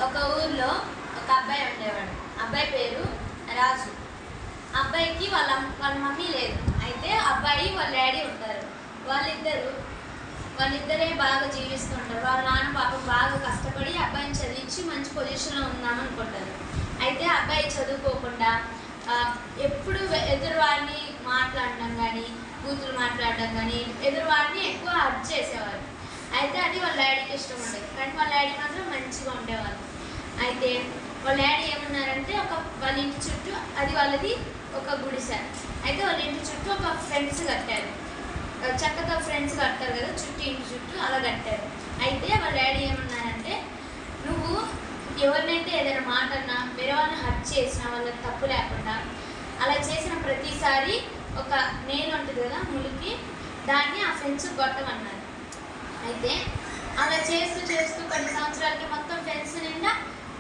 ఒక ఊర్లో ఒక అబ్బాయి ఉండేవాడు. అబ్బాయి పేరు రాజు. అబ్బాయికి వాళ్ళ మమ్మీ లేదు. అయితే అబ్బాయి వాళ్ళ డాడీ ఉంటారు. వాళ్ళిద్దరే బాగా జీవిస్తుంటారు. వాళ్ళ నాన్న పాపం బాగా కష్టపడి అబ్బాయిని చదివించి మంచి పొజిషన్లో ఉందామనుకుంటారు. అయితే అబ్బాయి చదువుకోకుండా ఎప్పుడు ఎదురువాడిని మాట్లాడడం కానీ, కూతురు మాట్లాడడం కానీ, ఎదురువాడిని ఎక్కువ హర్ట్ చేసేవారు. అయితే అది వాళ్ళ డాడీకి ఇష్టం ఉండేది. కానీ వాళ్ళ డాడీ మాత్రం మంచిగా ఉండేవాళ్ళు. అయితే వాళ్ళ డాడీ ఏమన్నారంటే వాళ్ళ ఇంటి చుట్టూ, అది వాళ్ళది ఒక గుడిసె. అయితే వాళ్ళ ఇంటి చుట్టూ ఒక ఫ్రెండ్స్ కట్టారు. చక్కగా ఫ్రెండ్స్ కట్టారు కదా చుట్టూ, ఇంటి చుట్టూ అలా కట్టారు. అయితే వాళ్ళ డాడీ ఏమన్నారంటే, నువ్వు ఎవరినైతే ఏదైనా మాట అన్నా, వేరే వాళ్ళని హర్ట్ చేసినా, వాళ్ళకి తప్పు లేకుండా అలా చేసిన ప్రతిసారి ఒక నేను ఉంటుంది కదా ములికి, దాన్ని ఆ ఫ్రెండ్స్ కొట్టమన్నారు. అయితే అలా చేస్తూ చేస్తూ కొన్ని సంవత్సరాలకి మొత్తం ఫ్రెండ్స్ నిండా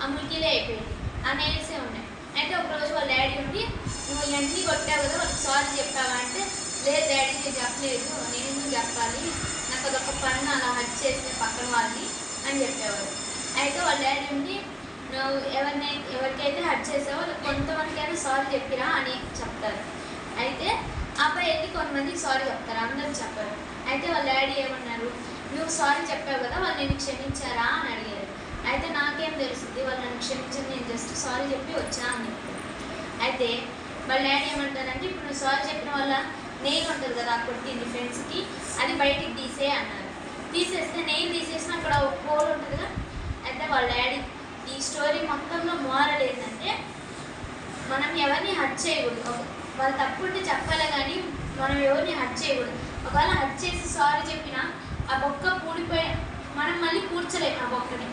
ఆ ములికిలే అయిపోయింది. ఆ నెయిల్సే ఉన్నాయి. అయితే ఒకరోజు వాళ్ళ డాడీ ఉండి, నువ్వు ఇవన్నీ కొట్టావు కదా, వాళ్ళకి సారీ చెప్పావా అంటే, లేదు డాడీ నేను చెప్పలేదు, నేను ఎందుకు చెప్పాలి, నాకు అదొక పన్ను అలా హర్ట్ చేసిన పక్కన వాళ్ళని అని చెప్పేవారు. అయితే వాళ్ళ డాడీ ఉండి, నువ్వు ఎవరికైతే హర్ట్ చేసావో కొంతమందికైనా సారీ చెప్పిరా అని చెప్తారు. అయితే అబ్బాయి వెళ్ళి కొంతమందికి సారీ చెప్తారు, అందరికి చెప్పారు. అయితే వాళ్ళ డాడీ ఏమన్నారు, నువ్వు సారీ చెప్పావు కదా, వాళ్ళు నేను క్షమించారా అని అడిగారు. అయితే నాకేం తెలుస్తుంది, వాళ్ళు నన్ను క్షమించారు, నేను జస్ట్ సారీ చెప్పి వచ్చా అని చెప్పారు. అయితే వాళ్ళ డాడీ ఏమంటారంటే, ఇప్పుడు నువ్వు సారీ చెప్పిన వల్ల నెయిల్ ఉంటుంది కదా కొట్టింది ఫ్రెండ్స్కి, అది బయటికి తీసే అన్నారు. తీసేస్తే నెయిల్ తీసేసిన అక్కడ ఒక హోల్ ఉంటుంది కదా. అయితే వాళ్ళ డాడీ ఈ స్టోరీ మొత్తంలో మోరల్ ఏంటంటే, మనం ఎవరిని హర్ట్ చేయకూడదు. వాళ్ళు తప్పుంటే చెప్పాలి, కానీ మనం ఎవరిని హర్ట్ చేయకూడదు. ఒకవేళ హర్ట్ చేసి సారీ చెప్పినా ఆ బొక్క పూడిపోయి మనం మళ్ళీ కూర్చలేము ఆ బొక్కని.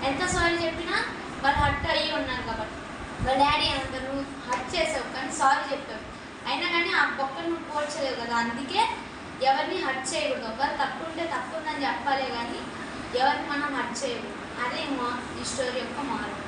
ఎంత సారీ చెప్పినా వాళ్ళు హర్ట్ అయ్యి ఉన్నారు కాబట్టి. వాళ్ళ డాడీ ఏమంటారు, నువ్వు హర్ట్ చేసావు కానీ సారీ చెప్పావు, అయినా కానీ ఆ బొక్కను నువ్వు కూర్చలేవు కదా, అందుకే ఎవరిని హర్ట్ చేయకూడదు. ఒకవేళ తప్పు ఉంటే తప్పు ఉందని చెప్పాలి, కానీ ఎవరిని మనం హర్ట్ చేయకూడదు. అదే ఈ స్టోరీ యొక్క మోరల్.